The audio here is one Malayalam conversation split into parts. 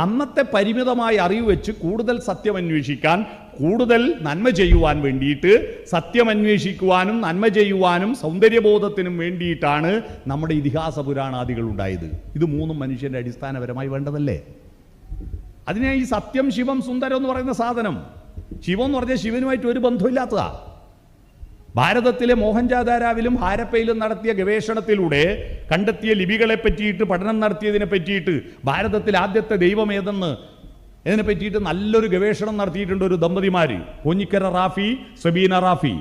അന്നത്തെ പരിമിതമായ അറിവ് വെച്ച് കൂടുതൽ സത്യം അന്വേഷിക്കാൻ, കൂടുതൽ നന്മ ചെയ്യുവാൻ വേണ്ടിയിട്ട്, സത്യം അന്വേഷിക്കുവാനും നന്മ ചെയ്യുവാനും സൗന്ദര്യബോധത്തിനും വേണ്ടിയിട്ടാണ് നമ്മുടെ ഇതിഹാസ പുരാണാദികൾ ഉണ്ടായത്. ഇത് മൂന്നും മനുഷ്യൻ്റെ അടിസ്ഥാനപരമായി വേണ്ടതല്ലേ? അതിനെ ഈ സത്യം, ശിവം, സുന്ദരം എന്ന് പറയുന്ന സാധനം, ശിവം എന്ന് പറഞ്ഞാൽ ശിവനുമായിട്ട് ഒരു ബന്ധമില്ലാത്തതാ. ഭാരതത്തിലെ മോഹൻജാദാരാവിലും ഹാരപ്പയിലും നടത്തിയ ഗവേഷണത്തിലൂടെ കണ്ടെത്തിയ ലിപികളെ പറ്റിയിട്ട്, പഠനം നടത്തിയതിനെ പറ്റിയിട്ട്, ഭാരതത്തിൽ ആദ്യത്തെ ദൈവം ഏതെന്ന് ഇതിനെ പറ്റിയിട്ട് നല്ലൊരു ഗവേഷണം നടത്തിയിട്ടുണ്ട് ഒരു ദമ്പതിമാർ, കോഞ്ഞിക്കര റാഫി, സബീന റാഫി.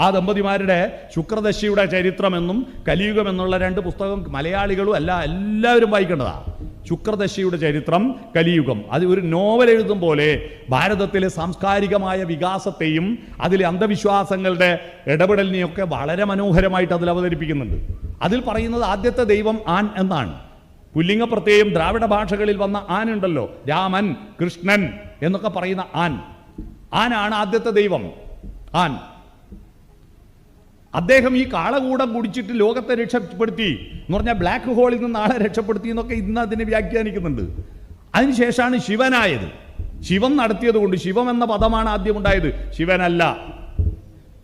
ആ ദമ്പതിമാരുടെ ശുക്രദശയുടെ ചരിത്രമെന്നും കലിയുഗം എന്നുള്ള 2 പുസ്തകം മലയാളികളും എല്ലാവരും വായിക്കേണ്ടതാണ്. ശുക്രദശയുടെ ചരിത്രം, കലിയുഗം. അത് ഒരു നോവൽ എഴുതും പോലെ ഭാരതത്തിലെ സാംസ്കാരികമായ വികാസത്തെയും അതിലെ അന്ധവിശ്വാസങ്ങളുടെ ഇടപെടലിനെയൊക്കെ വളരെ മനോഹരമായിട്ട് അതിൽ അവതരിപ്പിക്കുന്നുണ്ട്. അതിൽ പറയുന്നത് ആദ്യത്തെ ദൈവം ആൻ എന്നാണ്. പുല്ലിംഗ പ്രത്യയം ദ്രാവിഡ ഭാഷകളിൽ വന്ന ആൻ ഉണ്ടല്ലോ, രാമൻ, കൃഷ്ണൻ എന്നൊക്കെ പറയുന്ന ആനാണ് ആദ്യത്തെ ദൈവം. ആൻ അദ്ദേഹം ഈ കാളകൂടം കുടിച്ചിട്ട് ലോകത്തെ രക്ഷപ്പെടുത്തി എന്ന് പറഞ്ഞാൽ ബ്ലാക്ക് ഹോളിൽ നിന്ന് ആളെ രക്ഷപ്പെടുത്തി എന്നൊക്കെ ഇന്ന് അതിനെ വ്യാഖ്യാനിക്കുന്നുണ്ട്. അതിനുശേഷമാണ് ശിവനായത്. ശിവം നടത്തിയത് കൊണ്ട് ശിവം എന്ന പദമാണ് ആദ്യം ഉണ്ടായത്, ശിവനല്ല.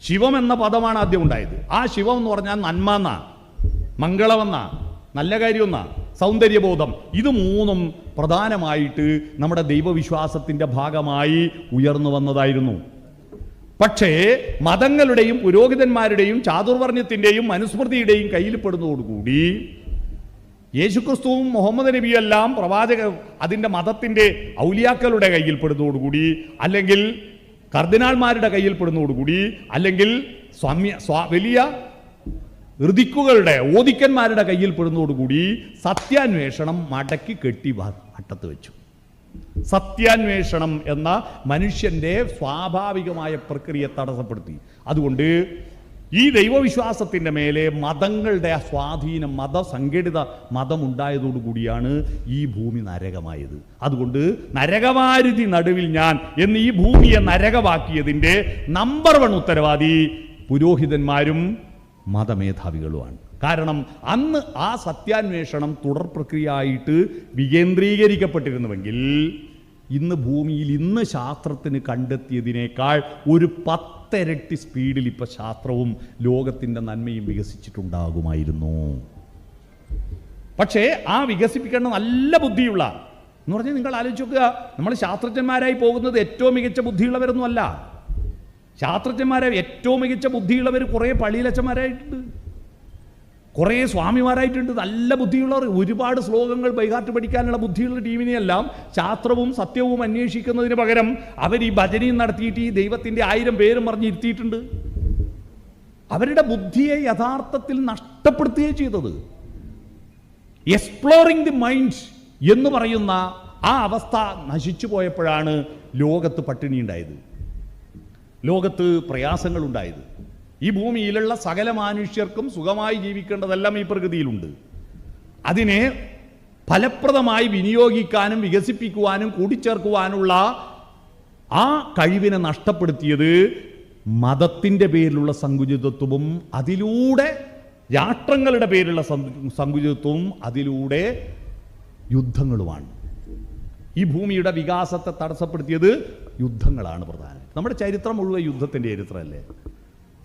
ശിവം എന്ന പദമാണ് ആദ്യം ഉണ്ടായത്. ആ ശിവം എന്ന് പറഞ്ഞാൽ നന്മ എന്നാ, മംഗളമെന്നാ, നല്ല കാര്യമെന്നാ, സൗന്ദര്യബോധം. ഇത് മൂന്നും പ്രധാനമായിട്ട് നമ്മുടെ ദൈവവിശ്വാസത്തിൻ്റെ ഭാഗമായി ഉയർന്നു വന്നതായിരുന്നു. പക്ഷേ മതങ്ങളുടെയും പുരോഹിതന്മാരുടെയും ചാതുർവർണ്ണയത്തിൻ്റെയും മനുസ്മൃതിയുടെയും കയ്യിൽപ്പെടുന്നതോടുകൂടി യേശുക്രിസ്തുവും മുഹമ്മദ് നബിയെല്ലാം അതിൻ്റെ മതത്തിൻ്റെ ഔലിയാക്കളുടെ കയ്യിൽപ്പെടുന്നതോടുകൂടി, അല്ലെങ്കിൽ കർദിനാൾമാരുടെ കയ്യിൽപ്പെടുന്നതോടുകൂടി, അല്ലെങ്കിൽ വലിയ ഋതിക്കുകളുടെ ഓദിക്കന്മാരുടെ കയ്യിൽപ്പെടുന്നതോടുകൂടി സത്യാന്വേഷണം മടക്കി കെട്ടി അട്ടത്ത് വെച്ചു. സത്യാന്വേഷണം എന്ന മനുഷ്യൻ്റെ സ്വാഭാവികമായ പ്രക്രിയ തടസ്സപ്പെടുത്തി. അതുകൊണ്ട് ഈ ദൈവവിശ്വാസത്തിൻ്റെ മേലെ മതങ്ങളുടെ സ്വാധീനം, മതസംഘടിത മതമുണ്ടായതോടുകൂടിയാണ് ഈ ഭൂമി നരകമായത്. അതുകൊണ്ട് നരകവാരുതി നടുവിൽ ഞാൻ എന്ന് ഈ ഭൂമിയെ നരകമാക്കിയതിൻ്റെ നമ്പർ 1 ഉത്തരവാദി പുരോഹിതന്മാരും മതമേധാവികളുമാണ്. കാരണം അന്ന് ആ സത്യാന്വേഷണം തുടർ പ്രക്രിയയായിട്ട് വികേന്ദ്രീകരിക്കപ്പെട്ടിരുന്നുവെങ്കിൽ ഇന്ന് ഭൂമിയിൽ ഇന്ന് ശാസ്ത്രത്തിന് കണ്ടെത്തിയതിനേക്കാൾ ഒരു 10 ഇരട്ടി സ്പീഡിൽ ഇപ്പോൾ ശാസ്ത്രവും ലോകത്തിൻ്റെ നന്മയും വികസിച്ചിട്ടുണ്ടാകുമായിരുന്നു. പക്ഷേ ആ വികസിപ്പിക്കേണ്ട നല്ല ബുദ്ധിയുള്ള എന്ന് പറഞ്ഞാൽ നിങ്ങൾ ആലോചിച്ച് നോക്കുക, നമ്മൾ ശാസ്ത്രജ്ഞന്മാരായി പോകുന്നത് ഏറ്റവും മികച്ച ബുദ്ധിയുള്ളവരൊന്നുമല്ല. ശാസ്ത്രജ്ഞന്മാരായി ഏറ്റവും മികച്ച ബുദ്ധിയുള്ളവർ കുറേ പള്ളിയിലച്ചന്മാരായിട്ടുണ്ട്, കുറേ സ്വാമിമാരായിട്ടുണ്ട്, നല്ല ബുദ്ധിയുള്ളവർ. ഒരുപാട് ശ്ലോകങ്ങൾ ബൈഹാർട്ട് പഠിക്കാനുള്ള ബുദ്ധിയുള്ള ടീമിനെയെല്ലാം ശാസ്ത്രവും സത്യവും അന്വേഷിക്കുന്നതിന് പകരം അവർ ഈ ഭജനയും നടത്തിയിട്ട് ഈ ദൈവത്തിൻ്റെ 1000 പേരും പറഞ്ഞിരുത്തിയിട്ടുണ്ട്. അവരുടെ ബുദ്ധിയെ യഥാർത്ഥത്തിൽ നഷ്ടപ്പെടുത്തുകയും ചെയ്തത്. എക്സ്പ്ലോറിംഗ് ദി മൈൻഡ് എന്ന് പറയുന്ന ആ അവസ്ഥ നശിച്ചു പോയപ്പോഴാണ് ലോകത്ത് പട്ടിണി ഉണ്ടായത്, ലോകത്ത് പ്രയാസങ്ങളുണ്ടായത്. ഈ ഭൂമിയിലുള്ള സകല മനുഷ്യർക്കും സുഖമായി ജീവിക്കേണ്ടതെല്ലാം ഈ പ്രകൃതിയിലുണ്ട്. അതിനെ ഫലപ്രദമായി വിനിയോഗിക്കാനും വികസിപ്പിക്കുവാനും കൂട്ടിച്ചേർക്കുവാനുള്ള ആ കഴിവിനെ നഷ്ടപ്പെടുത്തിയത് മതത്തിൻ്റെ പേരിലുള്ള സങ്കുചിതത്വവും അതിലൂടെ രാഷ്ട്രങ്ങളുടെ പേരിലുള്ള സങ്കുചിതത്വവും അതിലൂടെ യുദ്ധങ്ങളുമാണ്. ഈ ഭൂമിയുടെ വികാസത്തെ തടസ്സപ്പെടുത്തിയത് യുദ്ധങ്ങളാണ് പ്രധാനം. നമ്മുടെ ചരിത്രം മുഴുവൻ യുദ്ധത്തിൻ്റെ ചരിത്രമല്ലേ?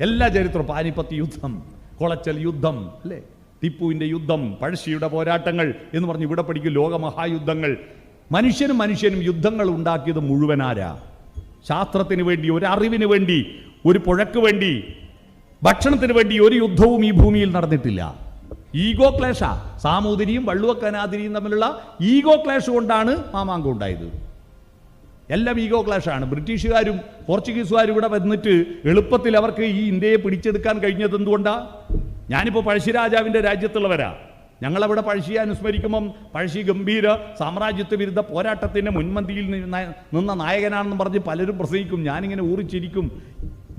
എല്ലാ ചരിത്രവും, പാനിപ്പത്ത് യുദ്ധം, കൊളച്ചൽ യുദ്ധം അല്ലേ, ടിപ്പുവിൻ്റെ യുദ്ധം, പഴശ്ശിയുടെ പോരാട്ടങ്ങൾ എന്ന് പറഞ്ഞ് ഇവിടെ പഠിക്കും ലോകമഹായുദ്ധങ്ങൾ. മനുഷ്യനും യുദ്ധങ്ങൾ ഉണ്ടാക്കിയത് മുഴുവനാരാ? ശാസ്ത്രത്തിന് വേണ്ടി, ഒരു അറിവിന് വേണ്ടി, ഒരു പുഴക്ക് വേണ്ടി, ഭക്ഷണത്തിന് വേണ്ടി ഒരു യുദ്ധവും ഈ ഭൂമിയിൽ നടന്നിട്ടില്ല. ഈഗോ ക്ലേശാ. സാമൂതിരിയും വള്ളുവക്കനാതിരിയും തമ്മിലുള്ള ഈഗോ ക്ലേശ് കൊണ്ടാണ് മാമാങ്കം ഉണ്ടായത്. എല്ലാം ഈഗോ ക്ലാഷാണ്. ബ്രിട്ടീഷുകാരും പോർച്ചുഗീസുകാരും ഇവിടെ വന്നിട്ട് എളുപ്പത്തിൽ അവർക്ക് ഈ ഇന്ത്യയെ പിടിച്ചെടുക്കാൻ കഴിഞ്ഞത് എന്തുകൊണ്ടാണ്? ഞാനിപ്പോൾ പഴശ്ശിരാജാവിൻ്റെ രാജ്യത്തുള്ളവരാ. ഞങ്ങളവിടെ പഴശ്ശിയെ അനുസ്മരിക്കുമ്പം പഴശ്ശി ഗംഭീര സാമ്രാജ്യത്വ വിരുദ്ധ പോരാട്ടത്തിൻ്റെ മുൻപന്തിയിൽ നിന്ന നായകനാണെന്ന് പറഞ്ഞ് പലരും പ്രസംഗിക്കും. ഞാനിങ്ങനെ ഊറിച്ചിരിക്കും.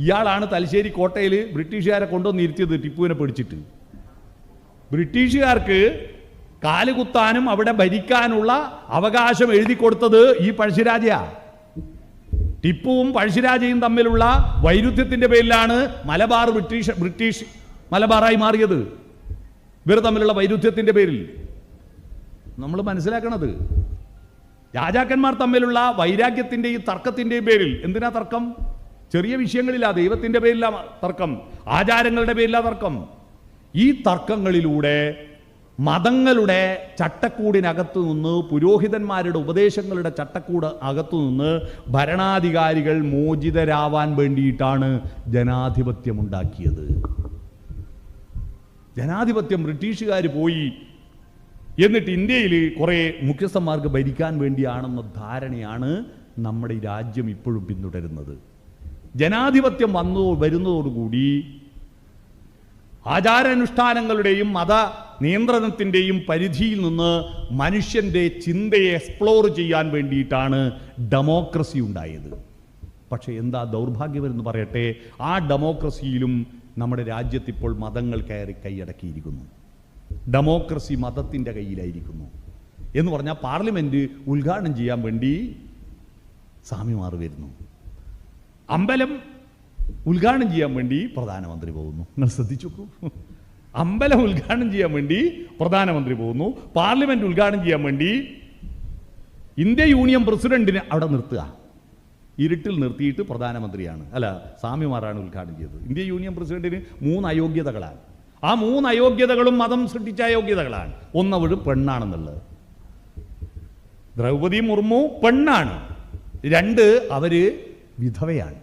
ഇയാളാണ് തലശ്ശേരി കോട്ടയിൽ ബ്രിട്ടീഷുകാരെ കൊണ്ടുവന്ന് ഇരുത്തിയത് ടിപ്പുവിനെ പിടിച്ചിട്ട്. ബ്രിട്ടീഷുകാർക്ക് കാലുകുത്താനും അവിടെ ഭരിക്കാനുള്ള അവകാശം എഴുതി കൊടുത്തത് ഈ പഴശ്ശിരാജയാ. ടിപ്പുവും പഴശ്ശിരാജയും തമ്മിലുള്ള വൈരുദ്ധ്യത്തിൻ്റെ പേരിലാണ് ബ്രിട്ടീഷ് മലബാറായി മാറിയത്. ഇവർ തമ്മിലുള്ള വൈരുദ്ധ്യത്തിൻ്റെ പേരിൽ നമ്മൾ മനസ്സിലാക്കണത് രാജാക്കന്മാർ തമ്മിലുള്ള വൈരാഗ്യത്തിൻ്റെയും തർക്കത്തിൻ്റെയും പേരിൽ, എന്തിനാ തർക്കം? ചെറിയ വിഷയങ്ങളില്ല, ദൈവത്തിൻ്റെ പേരില തർക്കം, ആചാരങ്ങളുടെ പേരില തർക്കം. ഈ തർക്കങ്ങളിലൂടെ മതങ്ങളുടെ ചട്ടക്കൂടിനകത്തു നിന്ന്, പുരോഹിതന്മാരുടെ ഉപദേശങ്ങളുടെ ചട്ടക്കൂട് അകത്തു നിന്ന് ഭരണാധികാരികൾ മോചിതരാവാൻ വേണ്ടിയിട്ടാണ് ജനാധിപത്യമുണ്ടാക്കിയത്. ജനാധിപത്യം ബ്രിട്ടീഷുകാർ പോയി, എന്നിട്ട് ഇന്ത്യയിൽ കുറേ മുഖ്യസ്ഥന്മാർക്ക് ഭരിക്കാൻ വേണ്ടിയാണെന്ന ധാരണയാണ് നമ്മുടെ ഈ രാജ്യം ഇപ്പോഴും പിന്തുടരുന്നത്. ജനാധിപത്യം വരുന്നതോടുകൂടി ആചാരാനുഷ്ഠാനങ്ങളുടെയും മത നിയന്ത്രണത്തിൻ്റെയും പരിധിയിൽ നിന്ന് മനുഷ്യൻ്റെ ചിന്തയെ എക്സ്പ്ലോർ ചെയ്യാൻ വേണ്ടിയിട്ടാണ് ഡെമോക്രസി ഉണ്ടായത്. പക്ഷേ എന്താ ദൗർഭാഗ്യമെന്ന് പറയട്ടെ, ആ ഡെമോക്രസിയിലും നമ്മുടെ രാജ്യത്തിപ്പോൾ മതങ്ങൾ കയറി കൈയടക്കിയിരിക്കുന്നു. ഡെമോക്രസി മതത്തിൻ്റെ കയ്യിലായിരിക്കുന്നു എന്ന് പറഞ്ഞാൽ പാർലമെൻറ്റ് ഉദ്ഘാടനം ചെയ്യാൻ വേണ്ടി സ്വാമിമാർ വരുന്നു, അമ്പലം ഉദ്ഘാടനം ചെയ്യാൻ വേണ്ടി പ്രധാനമന്ത്രി പോകുന്നു. നിങ്ങൾ ശ്രദ്ധിച്ചു നോക്കൂ, അമ്പലം ഉദ്ഘാടനം ചെയ്യാൻ വേണ്ടി പ്രധാനമന്ത്രി പോകുന്നു, പാർലമെൻറ്റ് ഉദ്ഘാടനം ചെയ്യാൻ വേണ്ടി ഇന്ത്യ യൂണിയൻ പ്രസിഡന്റിനെ അവിടെ നിർത്തുക, ഇരുട്ടിൽ നിർത്തിയിട്ട് പ്രധാനമന്ത്രിയാണ് സ്വാമിമാരാണ് ഉദ്ഘാടനം ചെയ്തത്. ഇന്ത്യ യൂണിയൻ പ്രസിഡന്റിന് 3 അയോഗ്യതകളാണ്. ആ 3 അയോഗ്യതകളും മതം സൃഷ്ടിച്ച അയോഗ്യതകളാണ്. ഒന്ന് പെണ്ണാണെന്നുള്ളത്, ദ്രൗപദി മുർമു പെണ്ണാണ്. 2 അവര് വിധവയാണ്.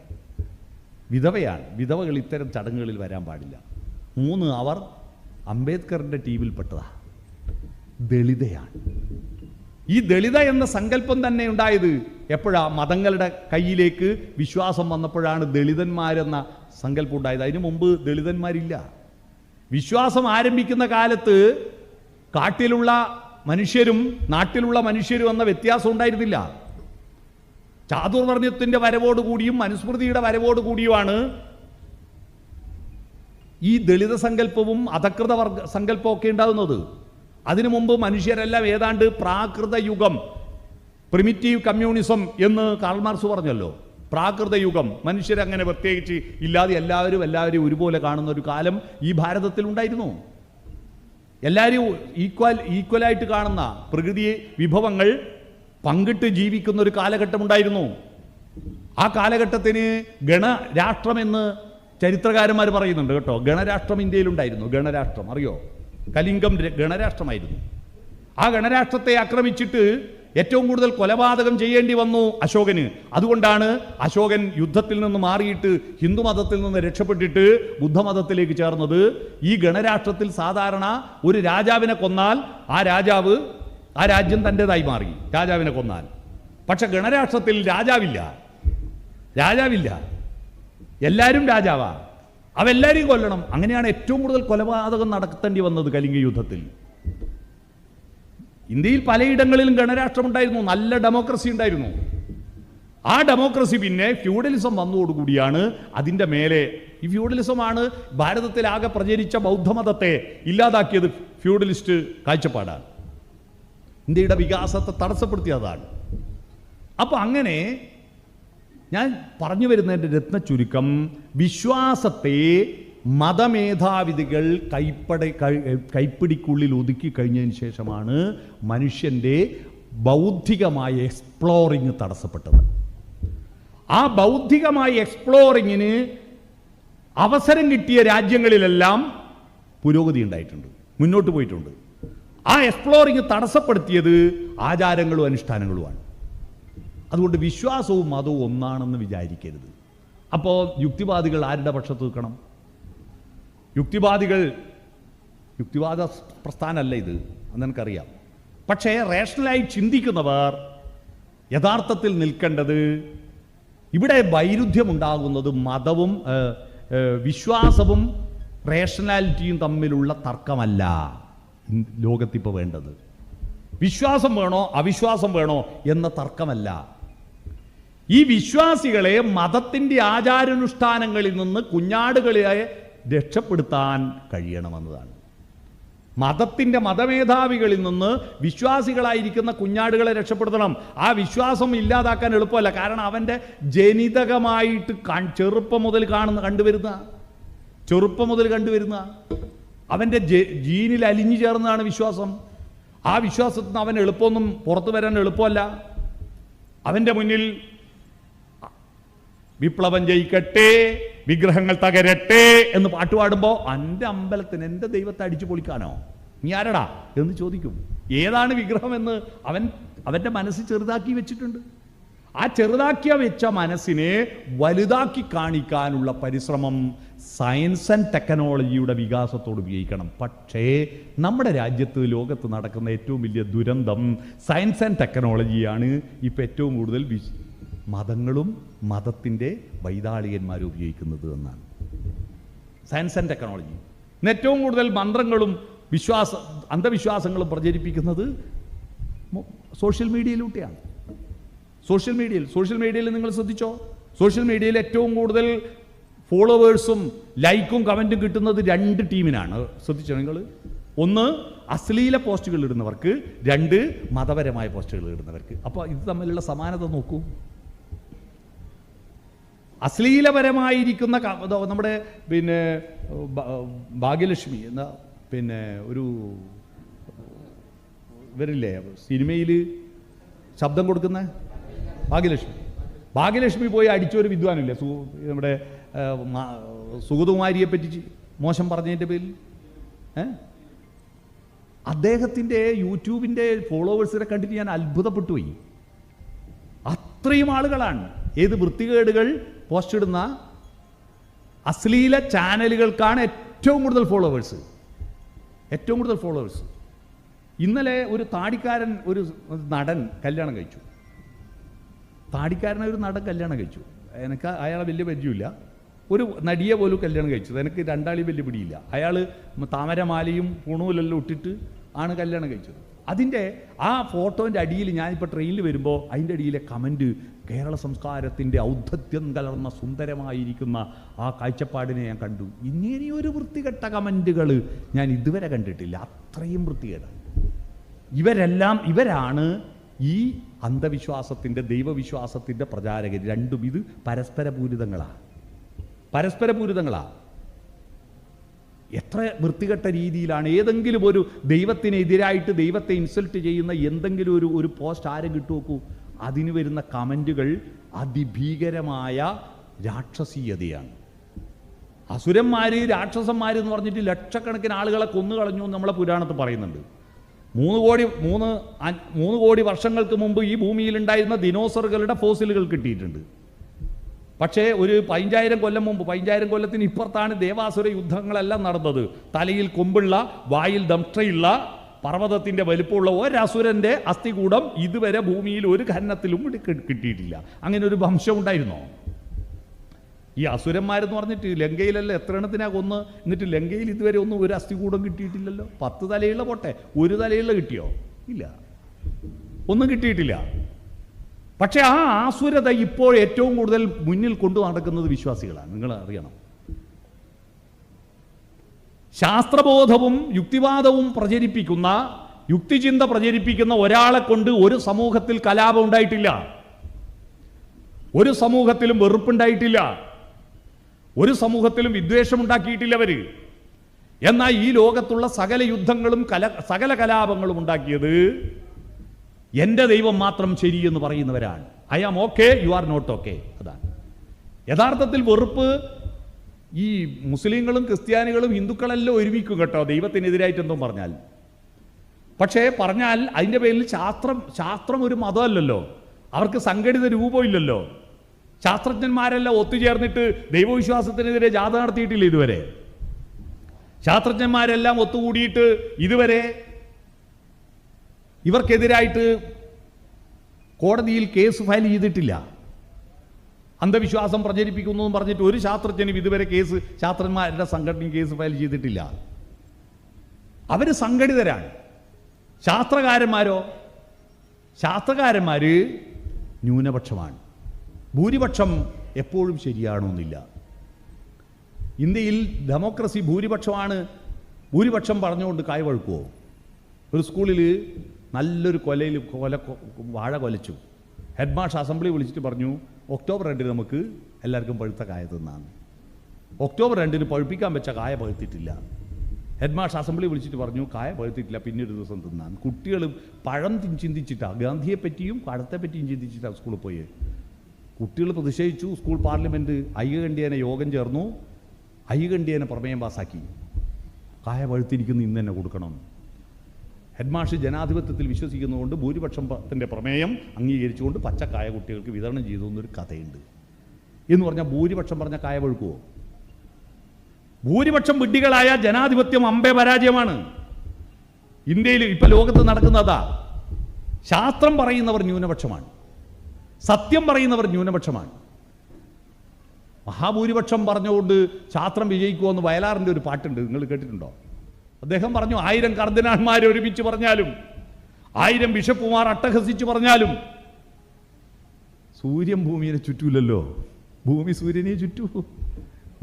വിധവകൾ ഇത്തരം ചടങ്ങുകളിൽ വരാൻ പാടില്ല. 3 അവർ അംബേദ്കറിൻ്റെ ടീമിൽപ്പെട്ടതാ, ദളിതയാണ്. ഈ ദളിത എന്ന സങ്കല്പം തന്നെ ഉണ്ടായത് എപ്പോഴാ? മതങ്ങളുടെ കയ്യിലേക്ക് വിശ്വാസം വന്നപ്പോഴാണ് ദളിതന്മാരെന്ന സങ്കല്പം ഉണ്ടായത്. അതിനു മുമ്പ് ദളിതന്മാരില്ല. വിശ്വാസം ആരംഭിക്കുന്ന കാലത്ത് കാട്ടിലുള്ള മനുഷ്യരും നാട്ടിലുള്ള മനുഷ്യരും എന്ന വ്യത്യാസം ഉണ്ടായിരുന്നില്ല. ചാതുർവർണ്ണയത്തിൻ്റെ വരവോടുകൂടിയും മനുസ്മൃതിയുടെ വരവോടുകൂടിയുമാണ് ഈ ദളിത സങ്കല്പവും അധകൃത സങ്കല്പമൊക്കെ ഉണ്ടാകുന്നത്. അതിനു മുമ്പ് മനുഷ്യരെല്ലാം ഏതാണ്ട് പ്രാകൃത യുഗം, പ്രിമിറ്റീവ് കമ്മ്യൂണിസം എന്ന് കാൾ മാർക്സ് പറഞ്ഞല്ലോ. പ്രാകൃത യുഗം, മനുഷ്യരങ്ങനെ പ്രത്യേകിച്ച് ഇല്ലാതെ എല്ലാവരും ഒരുപോലെ കാണുന്ന ഒരു കാലം ഈ ഭാരതത്തിൽ ഉണ്ടായിരുന്നു. എല്ലാവരും ഈക്വലായിട്ട് കാണുന്ന, പ്രകൃതി വിഭവങ്ങൾ പങ്കിട്ട് ജീവിക്കുന്ന ഒരു കാലഘട്ടം ഉണ്ടായിരുന്നു. ആ കാലഘട്ടത്തിന് ഗണരാഷ്ട്രമെന്ന് ചരിത്രകാരന്മാർ പറയുന്നുണ്ട് കേട്ടോ. ഗണരാഷ്ട്രം ഇന്ത്യയിലുണ്ടായിരുന്നു. ഗണരാഷ്ട്രം അറിയോ? കലിംഗം ഗണരാഷ്ട്രമായിരുന്നു. ആ ഗണരാഷ്ട്രത്തെ ആക്രമിച്ചിട്ട് ഏറ്റവും കൂടുതൽ കൊലപാതകം ചെയ്യേണ്ടി വന്നു അശോകന്. അതുകൊണ്ടാണ് അശോകൻ യുദ്ധത്തിൽ നിന്ന് മാറിയിട്ട് ഹിന്ദുമതത്തിൽ നിന്ന് രക്ഷപ്പെട്ടിട്ട് ബുദ്ധമതത്തിലേക്ക് ചേർന്നത്. ഈ ഗണരാഷ്ട്രത്തിൽ സാധാരണ ഒരു രാജാവിനെ കൊന്നാൽ ആ രാജ്യം തൻ്റെതായി മാറി, രാജാവിനെ കൊന്നാൽ. പക്ഷെ ഗണരാഷ്ട്രത്തിൽ രാജാവില്ല, എല്ലാവരും രാജാവാ. അവെല്ലാവരെയും കൊല്ലണം. അങ്ങനെയാണ് ഏറ്റവും കൂടുതൽ കൊലപാതകം നടത്തേണ്ടി വന്നത് കലിംഗ യുദ്ധത്തിൽ. ഇന്ത്യയിൽ പലയിടങ്ങളിലും ഗണരാഷ്ട്രമുണ്ടായിരുന്നു, നല്ല ഡെമോക്രസി ഉണ്ടായിരുന്നു. ആ ഡെമോക്രസി പിന്നെ ഫ്യൂഡലിസം വന്നതോടുകൂടിയാണ് അതിൻ്റെ മേലെ, ഈ ഫ്യൂഡലിസമാണ് ഭാരതത്തിലാകെ പ്രചരിച്ച ബൗദ്ധമതത്തെ ഇല്ലാതാക്കിയത്. ഫ്യൂഡലിസ്റ്റ് കാഴ്ചപ്പാടാണ് ഇന്ത്യയുടെ വികാസത്തെ തടസ്സപ്പെടുത്തിയതാണ്. അപ്പോൾ അങ്ങനെ ഞാൻ പറഞ്ഞു വരുന്നതിൻ്റെ രത്ന ചുരുക്കം, വിശ്വാസത്തെ മതമേധാവിധികൾ കൈപ്പിടിക്കുള്ളിൽ ഒതുക്കി കഴിഞ്ഞതിന് ശേഷമാണ് മനുഷ്യൻ്റെ ബൗദ്ധികമായ എക്സ്പ്ലോറിങ് തടസ്സപ്പെട്ടത്. ആ ബൗദ്ധികമായ എക്സ്പ്ലോറിങ്ങിന് അവസരം കിട്ടിയ രാജ്യങ്ങളിലെല്ലാം പുരോഗതി ഉണ്ടായിട്ടുണ്ട്, മുന്നോട്ട് പോയിട്ടുണ്ട്. ആ എക്സ്പ്ലോറിങ് തടസ്സപ്പെടുത്തിയത് ആചാരങ്ങളും അനുഷ്ഠാനങ്ങളുമാണ്. അതുകൊണ്ട് വിശ്വാസവും മതവും ഒന്നാണെന്ന് വിചാരിക്കരുത്. അപ്പോൾ യുക്തിവാദികൾ ആരുടെ പക്ഷത്ത് നിൽക്കണം? യുക്തിവാദ പ്രസ്ഥാനമല്ല ഇത്, അതെനിക്കറിയാം. പക്ഷേ റേഷണലായി ചിന്തിക്കുന്നവർ യഥാർത്ഥത്തിൽ നിൽക്കേണ്ടത്, ഇവിടെ വൈരുദ്ധ്യമുണ്ടാകുന്നത് മതവും വിശ്വാസവും റേഷണാലിറ്റിയും തമ്മിലുള്ള തർക്കമല്ല ലോകത്തിപ്പോൾ വേണ്ടത്. വിശ്വാസം വേണോ അവിശ്വാസം വേണോ എന്ന തർക്കമല്ല. ഈ വിശ്വാസികളെ മതത്തിൻ്റെ ആചാരാനുഷ്ഠാനങ്ങളിൽ നിന്ന് കുഞ്ഞാടുകളെ രക്ഷപ്പെടുത്താൻ കഴിയണമെന്നതാണ്. മതമേധാവികളിൽ നിന്ന് വിശ്വാസികളായിരിക്കുന്ന കുഞ്ഞാടുകളെ രക്ഷപ്പെടുത്തണം. ആ വിശ്വാസം ഇല്ലാതാക്കാൻ എളുപ്പമല്ല. കാരണം അവൻ്റെ ജനിതകമായിട്ട് ചെറുപ്പം മുതൽ കണ്ടുവരുന്ന അവൻ്റെ ജീനിൽ അലിഞ്ഞു ചേർന്നതാണ് വിശ്വാസം. ആ വിശ്വാസത്തിന് അവൻ എളുപ്പമൊന്നും പുറത്തു വരാൻ എളുപ്പമല്ല. അവൻ്റെ മുന്നിൽ വിപ്ലവം ജയിക്കട്ടെ, വിഗ്രഹങ്ങൾ തകരട്ടെ എന്ന് പാട്ടുപാടുമ്പോൾ എൻ്റെ അമ്പലത്തിന് എൻ്റെ ദൈവത്തെ അടിച്ചു പൊളിക്കാനോ നീ ആരടാ എന്ന് ചോദിക്കും. ഏതാണ് വിഗ്രഹം എന്ന് അവൻ്റെ മനസ്സ് ചെറുതാക്കി വെച്ചിട്ടുണ്ട്. ആ ചെറുതാക്കിയ വെച്ച മനസ്സിനെ വലുതാക്കി കാണിക്കാനുള്ള പരിശ്രമം സയൻസ് ആൻഡ് ടെക്നോളജിയുടെ വികാസത്തോട് ഉപയോഗിക്കണം. പക്ഷേ നമ്മുടെ രാജ്യത്ത്, ലോകത്ത് നടക്കുന്ന ഏറ്റവും വലിയ ദുരന്തം സയൻസ് ആൻഡ് ടെക്നോളജിയാണ്. ഇപ്പം ഏറ്റവും കൂടുതൽ മതങ്ങളും മതത്തിൻ്റെ വൈതാളികന്മാരും ഉപയോഗിക്കുന്നത് എന്നാണ്. സയൻസ് ആൻഡ് ടെക്നോളജി ഏറ്റവും കൂടുതൽ മന്ത്രങ്ങളും അന്ധവിശ്വാസങ്ങളും പ്രചരിപ്പിക്കുന്നത് സോഷ്യൽ മീഡിയയിലൂടെയാണ്. സോഷ്യൽ മീഡിയയിൽ നിങ്ങൾ ശ്രദ്ധിച്ചോ, സോഷ്യൽ മീഡിയയിൽ ഏറ്റവും കൂടുതൽ ഫോളോവേഴ്സും ലൈക്കും കമൻറ്റും കിട്ടുന്നത് 2 ടീമിനാണ്. ശ്രദ്ധിച്ചോ നിങ്ങൾ? ഒന്ന് അശ്ലീല പോസ്റ്റുകൾ ഇടുന്നവർക്ക്, 2 മതപരമായ പോസ്റ്റുകൾ ഇടുന്നവർക്ക്. അപ്പോൾ ഇത് തമ്മിലുള്ള സമാനത നോക്കൂ. അശ്ലീലപരമായിരിക്കുന്ന നമ്മുടെ ഭാഗ്യലക്ഷ്മി എന്ന ഒരു ഇവരില്ലേ സിനിമയിൽ ശബ്ദം കൊടുക്കുന്ന ഭാഗ്യലക്ഷ്മി പോയി അടിച്ചൊരു വിദ്വാനില്ലേ, നമ്മുടെ സുഗതകുമാരിയെ പറ്റി മോശം പറഞ്ഞതിൻ്റെ പേരിൽ അദ്ദേഹത്തിൻ്റെ യൂട്യൂബിൻ്റെ ഫോളോവേഴ്സിനെ കണ്ടിട്ട് ഞാൻ അത്ഭുതപ്പെട്ടു പോയി. അത്രയും ആളുകളാണ്. ഏത് വൃത്തികേടുകൾ പോസ്റ്റ് ഇടുന്ന അശ്ലീല ചാനലുകൾക്കാണ് ഏറ്റവും കൂടുതൽ ഫോളോവേഴ്സ്. ഇന്നലെ ഒരു താടിക്കാരൻ നടൻ കല്യാണം കഴിച്ചു. എനിക്ക് അയാളെ വലിയ പരിചയമില്ല. ഒരു നടിയെ പോലും കല്യാണം കഴിച്ചത്. എനിക്ക് രണ്ടാളെയും വലിയ പിടിയില്ല. അയാൾ താമരമാലയും പൂണൂലെല്ലാം ഇട്ടിട്ട് ആണ് കല്യാണം കഴിച്ചത്. അതിൻ്റെ ആ ഫോട്ടോൻ്റെ അടിയിൽ ഞാനിപ്പോൾ ട്രെയിനിൽ വരുമ്പോൾ അതിൻ്റെ അടിയിലെ കമൻറ്റ് കേരള സംസ്കാരത്തിൻ്റെ ഔദ്ധത്യം കലർന്ന സുന്ദരമായിരിക്കുന്ന ആ കാഴ്ചപ്പാടിനെ ഞാൻ കണ്ടു. ഇനിയൊരു വൃത്തികെട്ട കമൻറ്റുകൾ ഞാൻ ഇതുവരെ കണ്ടിട്ടില്ല. അത്രയും വൃത്തികേടാണ്. ഇവരാണ് ഈ അന്ധവിശ്വാസത്തിൻ്റെ ദൈവവിശ്വാസത്തിൻ്റെ പ്രചാരകർ. രണ്ടും ഇത് പരസ്പര പൂരിതങ്ങളാണ്. എത്ര വൃത്തികെട്ട രീതിയിലാണ് ഏതെങ്കിലും ഒരു ദൈവത്തിനെതിരായിട്ട് ദൈവത്തെ ഇൻസൾട്ട് ചെയ്യുന്ന എന്തെങ്കിലും ഒരു പോസ്റ്റ് ആരും കിട്ടുമോക്കൂ, അതിന് വരുന്ന കമൻറ്റുകൾ അതിഭീകരമായ രാക്ഷസീയതയാണ്. അസുരന്മാർ, രാക്ഷസന്മാർ എന്ന് പറഞ്ഞിട്ട് ലക്ഷക്കണക്കിന് ആളുകളെ കൊന്നുകളഞ്ഞു എന്ന് നമ്മളെ പുരാണത്തിൽ പറയുന്നുണ്ട്. 3 കോടി വർഷങ്ങൾക്ക് മുമ്പ് ഈ ഭൂമിയിലുണ്ടായിരുന്ന ദിനോസറുകളുടെ ഫോസിലുകൾ കിട്ടിയിട്ടുണ്ട്. പക്ഷേ ഒരു 15,000 കൊല്ലം മുമ്പ്, 15,000 കൊല്ലത്തിന് ഇപ്പുറത്താണ് ദേവാസുര യുദ്ധങ്ങളെല്ലാം നടന്നത്. തലയിൽ കൊമ്പുള്ള, വായിൽ ദംഷ്ട്രയുള്ള, പർവ്വതത്തിൻ്റെ വലുപ്പമുള്ള ഒരസുരൻ്റെ അസ്ഥികൂടം ഇതുവരെ ഭൂമിയിൽ ഒരു ഖനനത്തിലും കിട്ടിയിട്ടില്ല. അങ്ങനെ ഒരു വംശം ഉണ്ടായിരുന്നോ? ഈ അസുരന്മാരെന്ന് പറഞ്ഞിട്ട് ലങ്കയിലല്ല എത്ര എണ്ണത്തിനാ കൊന്ന്, എന്നിട്ട് ലങ്കയിൽ ഇതുവരെ ഒരു അസ്ഥികൂടം കിട്ടിയിട്ടില്ലല്ലോ. 10 തലയുള്ള പോട്ടെ, ഒരു തലയുള്ള കിട്ടിയോ? ഇല്ല, ഒന്നും കിട്ടിയിട്ടില്ല. പക്ഷെ ആ ആസുരത ഇപ്പോൾ ഏറ്റവും കൂടുതൽ മുന്നിൽ കൊണ്ടു നടക്കുന്നത് വിശ്വാസികളാണ്. നിങ്ങൾ അറിയണം, ശാസ്ത്രബോധവും യുക്തിവാദവും പ്രചരിപ്പിക്കുന്ന, യുക്തിചിന്ത പ്രചരിപ്പിക്കുന്ന ഒരാളെ കൊണ്ട് ഒരു സമൂഹത്തിൽ കലാപം ഉണ്ടായിട്ടില്ല, ഒരു സമൂഹത്തിലും വെറുപ്പുണ്ടായിട്ടില്ല, ഒരു സമൂഹത്തിലും വിദ്വേഷം ഉണ്ടാക്കിയിട്ടില്ല അവർ. എന്നാൽ ഈ ലോകത്തുള്ള സകല യുദ്ധങ്ങളും സകല കലാപങ്ങളും ഉണ്ടാക്കിയത് എൻ്റെ ദൈവം മാത്രം ശരിയെന്ന് പറയുന്നവരാണ്. I am okay, you are not okay. അതാണ് യഥാർത്ഥത്തിൽ വെറുപ്പ്. ഈ മുസ്ലിങ്ങളും ക്രിസ്ത്യാനികളും ഹിന്ദുക്കളെല്ലാം ഒരുമിക്കും കേട്ടോ, ദൈവത്തിനെതിരായിട്ടെന്തോ പറഞ്ഞാൽ. പക്ഷേ പറഞ്ഞാൽ അതിൻ്റെ പേരിൽ ശാസ്ത്രം ഒരു മതമല്ലല്ലോ, അവർക്ക് സംഘടിത രൂപമില്ലല്ലോ. ശാസ്ത്രജ്ഞന്മാരെല്ലാം ഒത്തുചേർന്നിട്ട് ദൈവവിശ്വാസത്തിനെതിരെ ജാഥ നടത്തിയിട്ടില്ല ഇതുവരെ. ശാസ്ത്രജ്ഞന്മാരെല്ലാം ഒത്തുകൂടിയിട്ട് ഇതുവരെ ഇവർക്കെതിരായിട്ട് കോടതിയിൽ കേസ് ഫയൽ ചെയ്തിട്ടില്ല. അന്ധവിശ്വാസം പ്രചരിപ്പിക്കുന്നു എന്ന് പറഞ്ഞിട്ട് ഒരു ശാസ്ത്രജ്ഞനും ഇതുവരെ ശാസ്ത്രജ്ഞന്മാരുടെ സംഘടനയും കേസ് ഫയൽ ചെയ്തിട്ടില്ല. അവർ സംഘടിതരാണ്. ശാസ്ത്രകാരന്മാർ ന്യൂനപക്ഷമാണ്. ഭൂരിപക്ഷം എപ്പോഴും ശരിയാണോന്നില്ല. ഇന്ത്യയിൽ ഡെമോക്രസി ഭൂരിപക്ഷം പറഞ്ഞുകൊണ്ട് കായ് വഴുക്കുമോ? ഒരു സ്കൂളിൽ നല്ലൊരു വാഴ കൊലച്ചു. ഹെഡ് മാസ്റ്റർ അസംബ്ലി വിളിച്ചിട്ട് പറഞ്ഞു, ഒക്ടോബർ 2 നമുക്ക് എല്ലാവർക്കും പഴുത്ത കായ തിന്നാണ്. ഒക്ടോബർ 2 പഴുപ്പിക്കാൻ വെച്ച കായ പഴുത്തിട്ടില്ല. ഹെഡ് മാസ്റ്റർ അസംബ്ലി വിളിച്ചിട്ട് പറഞ്ഞു കായ പഴുത്തിട്ടില്ല, പിന്നെ ഒരു ദിവസം തിന്നാൻ. കുട്ടികൾ പഴം ചിന്തിച്ചിട്ടാണ്, ഗാന്ധിയെ പറ്റിയും പഴത്തെ പറ്റിയും ചിന്തിച്ചിട്ടാണ് സ്കൂളിൽ പോയി. കുട്ടികൾ പ്രതിഷേധിച്ചു. സ്കൂൾ പാർലമെൻറ്റ് ഐകകണ്ഠ്യേന യോഗം ചേർന്നു, ഐകകണ്ഠ്യേന പ്രമേയം പാസാക്കി. കായ പഴുത്തിരിക്കുന്നു, ഇന്ന് തന്നെ കൊടുക്കണം. ഹെഡ് മാസ്റ്റർ ജനാധിപത്യത്തിൽ വിശ്വസിക്കുന്നതുകൊണ്ട് ഭൂരിപക്ഷത്തിൻ്റെ പ്രമേയം അംഗീകരിച്ചുകൊണ്ട് പച്ചക്കായ കുട്ടികൾക്ക് വിതരണം ചെയ്തു എന്നൊരു കഥയുണ്ട്. എന്ന് പറഞ്ഞാൽ ഭൂരിപക്ഷം പറഞ്ഞ കായ പഴുക്കുമോ? ഭൂരിപക്ഷം വിഡ്ഢികളായ ജനാധിപത്യം അമ്പേ പരാജയമാണ്. ഇന്ത്യയിൽ ഇപ്പൊ ലോകത്ത് നടക്കുന്നതാ. ശാസ്ത്രം പറയുന്നവർ ന്യൂനപക്ഷമാണ്, സത്യം പറയുന്നവർ ന്യൂനപക്ഷമാണ്. മഹാഭൂരിപക്ഷം പറഞ്ഞുകൊണ്ട് ശാസ്ത്രം വിജയിക്കുമെന്ന് വയലാറിൻ്റെ ഒരു പാട്ടുണ്ട്, നിങ്ങൾ കേട്ടിട്ടുണ്ടോ? അദ്ദേഹം പറഞ്ഞു 1000 കർദിനാൾമാർ ഒരുമിച്ച് പറഞ്ഞാലും 1000 ബിഷപ്പുമാർ അട്ടഹസിച്ച് പറഞ്ഞാലും സൂര്യൻ ഭൂമിയെ ചുറ്റൂലല്ലോ, ഭൂമി സൂര്യനെ ചുറ്റൂ.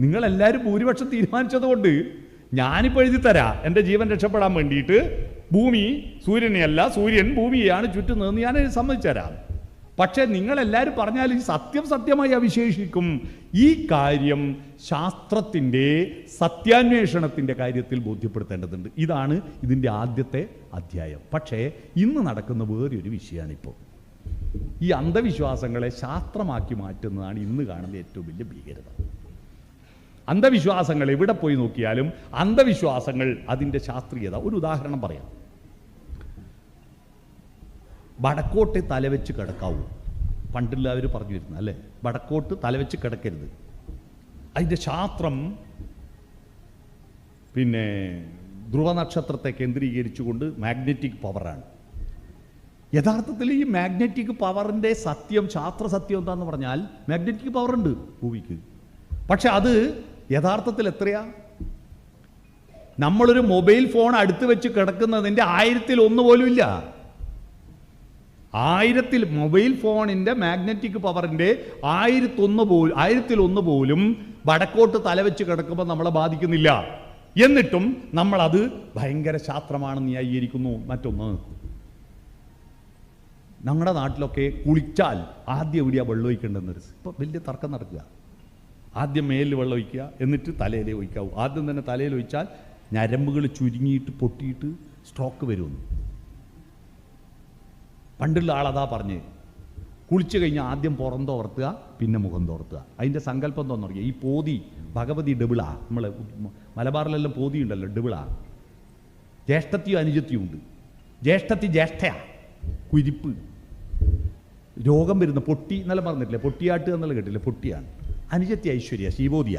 നിങ്ങളെല്ലാവരും ഭൂരിപക്ഷം തീരുമാനിച്ചതുകൊണ്ട് ഞാനിപ്പോൾ എഴുതി തരാം, എൻ്റെ ജീവൻ രക്ഷപ്പെടാൻ വേണ്ടിയിട്ട് ഭൂമി സൂര്യനെയല്ല, സൂര്യൻ ഭൂമിയെയാണ് ചുറ്റുന്നതെന്ന് ഞാൻ സമ്മതിച്ചു തരാം. പക്ഷേ നിങ്ങളെല്ലാവരും പറഞ്ഞാൽ ഈ സത്യം സത്യമായി അവിശേഷിക്കും. ഈ കാര്യം ശാസ്ത്രത്തിൻ്റെ സത്യാന്വേഷണത്തിൻ്റെ കാര്യത്തിൽ ബോധ്യപ്പെടുത്തേണ്ടതുണ്ട്. ഇതാണ് ഇതിൻ്റെ ആദ്യത്തെ അധ്യായം. പക്ഷേ ഇന്ന് നടക്കുന്ന വേറൊരു വിഷയമാണിപ്പോൾ. ഈ അന്ധവിശ്വാസങ്ങളെ ശാസ്ത്രമാക്കി മാറ്റുന്നതാണ് ഇന്ന് കാണുന്ന ഏറ്റവും വലിയ ഭീകരത. അന്ധവിശ്വാസങ്ങൾ എവിടെ പോയി നോക്കിയാലും അന്ധവിശ്വാസങ്ങൾ അതിൻ്റെ ശാസ്ത്രീയത. ഒരു ഉദാഹരണം പറയാം. വടക്കോട്ട് തലവെച്ച് കിടക്കാവൂ, പണ്ടെല്ലാവരും പറഞ്ഞു വരുന്നത് അല്ലേ? വടക്കോട്ട് തലവെച്ച് കിടക്കരുത്. അതിൻ്റെ ശാസ്ത്രം പിന്നെ ധ്രുവനക്ഷത്രത്തെ കേന്ദ്രീകരിച്ചുകൊണ്ട് മാഗ്നറ്റിക് പവറാണ്. യഥാർത്ഥത്തിൽ ഈ മാഗ്നറ്റിക് പവറിൻ്റെ സത്യം, ശാസ്ത്ര സത്യം എന്താണെന്ന് പറഞ്ഞാൽ മാഗ്നറ്റിക് പവറുണ്ട് ഭൂമിക്ക്. പക്ഷെ അത് യഥാർത്ഥത്തിൽ എത്രയാ? നമ്മളൊരു മൊബൈൽ ഫോൺ അടുത്ത് വെച്ച് കിടക്കുന്നതിൻ്റെ 1000-1 പോലും ഇല്ല. 1000 മൊബൈൽ ഫോണിൻ്റെ മാഗ്നറ്റിക് പവറിൻ്റെ 1001 പോലും വടക്കോട്ട് തലവെച്ച് കിടക്കുമ്പോൾ നമ്മളെ ബാധിക്കുന്നില്ല. എന്നിട്ടും നമ്മളത് ഭയങ്കര ശാസ്ത്രമാണെന്ന് ന്യായീകരിക്കുന്നു. മറ്റൊന്ന്, ഞങ്ങളുടെ നാട്ടിലൊക്കെ കുളിച്ചാൽ ആദ്യം എവിടെയാണ് വെള്ളം ഒഴിക്കേണ്ടതെന്നൊരു ഇപ്പോൾ വലിയ തർക്കം നടക്കുക. ആദ്യം മേലിൽ വെള്ളം ഒഴിക്കുക, എന്നിട്ട് തലയിലേ ഒഴിക്കാവൂ. ആദ്യം തന്നെ തലയിൽ ഒഴിച്ചാൽ ഞരമ്പുകൾ ചുരുങ്ങിയിട്ട് പൊട്ടിയിട്ട് സ്ട്രോക്ക് വരുമെന്ന്. പണ്ടുള്ള ആളതാ പറഞ്ഞ് കുളിച്ചു കഴിഞ്ഞാൽ ആദ്യം പുറം തോർത്തുക, പിന്നെ മുഖം തോർത്തുക. അതിൻ്റെ സങ്കല്പം എന്താണെന്ന് പറയുക, ഈ പോതി ഭഗവതി ഡബിളാ. നമ്മൾ മലബാറിലെല്ലാം പോതി ഉണ്ടല്ലോ, ഡബിളാ. ജ്യേഷ്ഠത്തിയും അനുജത്തിയും ഉണ്ട്. ജ്യേഷ്ഠത്തി ജ്യേഷ്ഠയാ, കുരിപ്പ്. രോഗം വരുന്ന പൊട്ടി എന്നെല്ലാം പറഞ്ഞിട്ടില്ലേ, പൊട്ടിയാട്ട് എന്നുള്ള കേട്ടില്ലേ, പൊട്ടിയാണ്. അനുജത്തി ഐശ്വര്യ, ശിവോദിയ.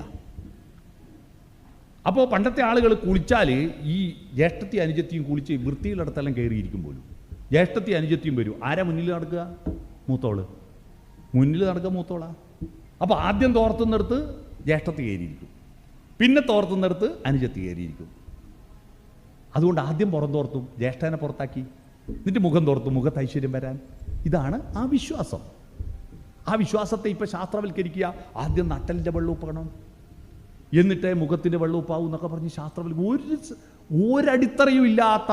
അപ്പോൾ പണ്ടത്തെ ആളുകൾ കുളിച്ചാൽ ഈ ജ്യേഷ്ഠത്തി അനുജത്തിയും കുളിച്ച് വൃത്തിയിലടത്തെല്ലാം കയറിയിരിക്കും പോലും. ജ്യേഷ്ഠത്തി അനുജത്തിയും വരും. ആരാ മുന്നിൽ നടക്കുക? മൂത്തോള്. മുന്നിൽ നടക്കുക മൂത്തോളാ. അപ്പോൾ ആദ്യം തോർത്തുന്നിടത്ത് ജ്യേഷ്ഠത്തി കയറിയിരിക്കും, പിന്നെ തോർത്തുന്നിടത്ത് അനുജത്തി കയറിയിരിക്കും. അതുകൊണ്ട് ആദ്യം പുറം തോർത്തും, ജ്യേഷ്ഠനെ പുറത്താക്കി, എന്നിട്ട് മുഖം തോർത്തും, മുഖത്ത് ഐശ്വര്യം വരാൻ. ഇതാണ് ആ വിശ്വാസം. ആ വിശ്വാസത്തെ ഇപ്പം ശാസ്ത്രവൽക്കരിക്കുക. ആദ്യം നട്ടലിൻ്റെ വെള്ളൂപ്പണം, എന്നിട്ട് മുഖത്തിൻ്റെ വെള്ളൂപ്പാവും എന്നൊക്കെ പറഞ്ഞ് ശാസ്ത്രവൽക്കരിക്കും. ഒരടിത്തറയും ഇല്ലാത്ത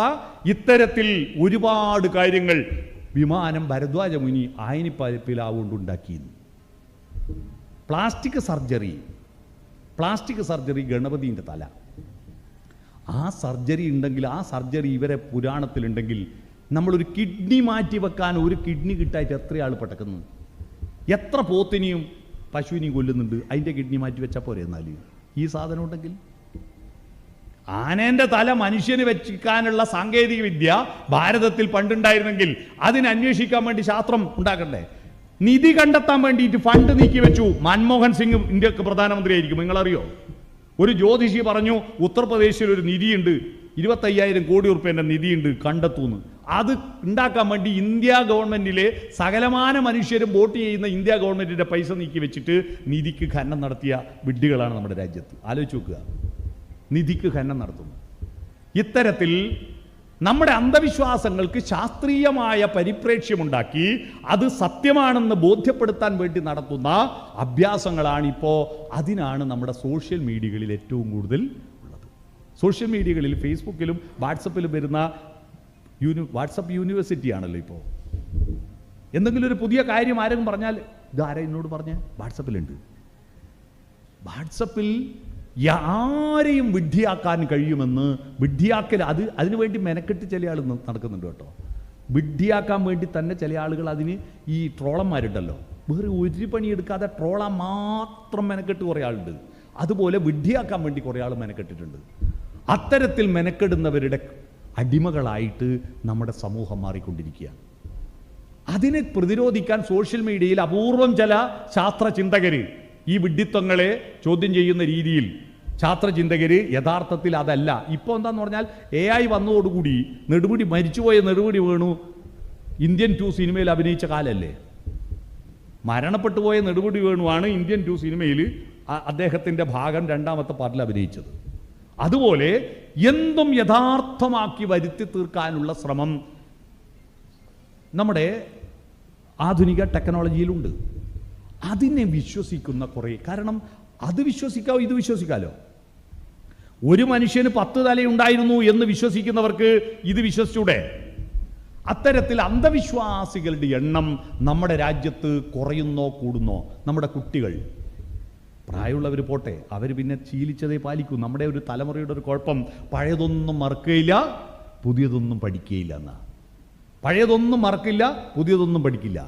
ഇത്തരത്തിൽ ഒരുപാട് കാര്യങ്ങൾ വിമാനം ഭരദ്വാജ മുനി ആയിനിപ്പിലാവുകൊണ്ടുണ്ടാക്കിയിരുന്നു. പ്ലാസ്റ്റിക് സർജറി ഗണപതിൻ്റെ തല. ആ സർജറി ഉണ്ടെങ്കിൽ, ആ സർജറി ഇവരെ പുരാണത്തിലുണ്ടെങ്കിൽ, നമ്മളൊരു കിഡ്നി മാറ്റി വെക്കാൻ ഒരു കിഡ്നി കിട്ടായിട്ട് എത്ര ആൾ പടക്കുന്നു? എത്ര പോത്തിനെയും പശുവിനെയും കൊല്ലുന്നുണ്ട്, അതിൻ്റെ കിഡ്നി മാറ്റി വെച്ചാൽ പോരെ? എന്നാൽ ഈ സാധനം ഉണ്ടെങ്കിൽ. ആനേൻ്റെ തല മനുഷ്യന് വെച്ചിക്കാനുള്ള സാങ്കേതിക വിദ്യ ഭാരതത്തിൽ പണ്ടുണ്ടായിരുന്നെങ്കിൽ അതിനെ അന്വേഷിക്കാൻ വേണ്ടി ശാസ്ത്രം ഉണ്ടാക്കണ്ടേ? നിധി കണ്ടെത്താൻ വേണ്ടിയിട്ട് ഫണ്ട് നീക്കി വെച്ചു. മൻമോഹൻ സിംഗ് ഇന്ത്യക്ക് പ്രധാനമന്ത്രിയായിരിക്കും, നിങ്ങളറിയോ? ഒരു ജ്യോതിഷി പറഞ്ഞു ഉത്തർപ്രദേശിൽ ഒരു നിധിയുണ്ട്, 25,000 കോടി റുപ്യേൻ്റെ നിധിയുണ്ട്, കണ്ടെത്തുന്നു. അത് ഉണ്ടാക്കാൻ വേണ്ടി ഇന്ത്യ ഗവൺമെൻറ്റിലെ സകലമാന മനുഷ്യരും വോട്ട് ചെയ്യുന്ന ഇന്ത്യ ഗവൺമെൻറ്റിൻ്റെ പൈസ നീക്കി വെച്ചിട്ട് നിധിക്ക് ഖനനം നടത്തിയ വിഡ്ഢികളാണ് നമ്മുടെ രാജ്യത്ത്. ആലോചിച്ച് നോക്കുക, നിധിക്ക് ഖനനം നടത്തുന്നു. ഇത്തരത്തിൽ നമ്മുടെ അന്ധവിശ്വാസങ്ങൾക്ക് ശാസ്ത്രീയമായ പരിപ്രേക്ഷ്യമുണ്ടാക്കി അത് സത്യമാണെന്ന് ബോധ്യപ്പെടുത്താൻ വേണ്ടി നടത്തുന്ന അഭ്യാസങ്ങളാണിപ്പോൾ. അതിനാണ് നമ്മുടെ സോഷ്യൽ മീഡിയകളിൽ ഏറ്റവും കൂടുതൽ ഉള്ളത്. സോഷ്യൽ മീഡിയകളിൽ ഫേസ്ബുക്കിലും വാട്സപ്പിലും വരുന്ന വാട്സപ്പ് യൂണിവേഴ്സിറ്റിയാണല്ലോ ഇപ്പോൾ. എന്തെങ്കിലും ഒരു പുതിയ കാര്യം ആരെങ്കിലും പറഞ്ഞാൽ, ഇതാരാ എന്നോട് പറഞ്ഞ് വാട്സപ്പിലുണ്ട്. വാട്സപ്പിൽ ആരെയും വിഡ്ഢിയാക്കാൻ കഴിയുമെന്ന് വിഡ്ഢിയാക്കൽ അതിനുവേണ്ടി മെനക്കെട്ട് ചില ആൾ നടക്കുന്നുണ്ട് കേട്ടോ. വിഡ്ഢിയാക്കാൻ വേണ്ടി തന്നെ ചില ആളുകൾ അതിന് ഈ ട്രോളന്മാരുണ്ടല്ലോ, വേറെ ഒരു പണിയെടുക്കാതെ ട്രോളാൻ മാത്രം മെനക്കെട്ട് കുറേ ആളുണ്ട്. അതുപോലെ വിഡ്ഢിയാക്കാൻ വേണ്ടി കുറേ ആൾ മെനക്കെട്ടിട്ടുണ്ട്. അത്തരത്തിൽ മെനക്കെടുന്നവരുടെ അടിമകളായിട്ട് നമ്മുടെ സമൂഹം മാറിക്കൊണ്ടിരിക്കുകയാണ്. അതിനെ പ്രതിരോധിക്കാൻ സോഷ്യൽ മീഡിയയിൽ അപൂർവം ചില ശാസ്ത്രചിന്തകർ ഈ വിഡ്ഢിത്വങ്ങളെ ചോദ്യം ചെയ്യുന്ന രീതിയിൽ ശാസ്ത്രചിന്തകർ യഥാർത്ഥത്തിൽ അതല്ല. ഇപ്പോൾ എന്താന്ന് പറഞ്ഞാൽ AI വന്നതോടുകൂടി മരിച്ചുപോയ നെടുമുടി വേണു ഇന്ത്യൻ 2 സിനിമയിൽ അഭിനയിച്ച കാലല്ലേ. മരണപ്പെട്ടു പോയ നെടുമുടി വേണുവാണ് ഇന്ത്യൻ 2 സിനിമയിൽ അദ്ദേഹത്തിൻ്റെ ഭാഗം 2ാമത്തെ പാർട്ടിൽ അഭിനയിച്ചത്. അതുപോലെ എന്തും യഥാർത്ഥമാക്കി വരുത്തി തീർക്കാനുള്ള ശ്രമം നമ്മുടെ ആധുനിക ടെക്നോളജിയിലുണ്ട്. അതിനെ വിശ്വസിക്കുന്ന കുറേ, കാരണം അത് വിശ്വസിക്കാവോ ഇത് വിശ്വസിക്കാലോ. ഒരു മനുഷ്യന് 10 തലയുണ്ടായിരുന്നു എന്ന് വിശ്വസിക്കുന്നവർക്ക് ഇത് വിശ്വസിച്ചൂടെ? അത്തരത്തിൽ അന്ധവിശ്വാസികളുടെ എണ്ണം നമ്മുടെ രാജ്യത്ത് കുറയുന്നോ കൂടുന്നോ? നമ്മുടെ കുട്ടികൾ, പ്രായമുള്ളവർ പോട്ടെ, അവർ പിന്നെ ശീലിച്ചതേ പാലിക്കൂ. നമ്മുടെ ഒരു തലമുറയുടെ ഒരു കുഴപ്പം, പഴയതൊന്നും മറക്കുകയില്ല, പുതിയതൊന്നും പഠിക്കുകയില്ല എന്നാ. പഴയതൊന്നും മറക്കില്ല, പുതിയതൊന്നും പഠിക്കില്ല.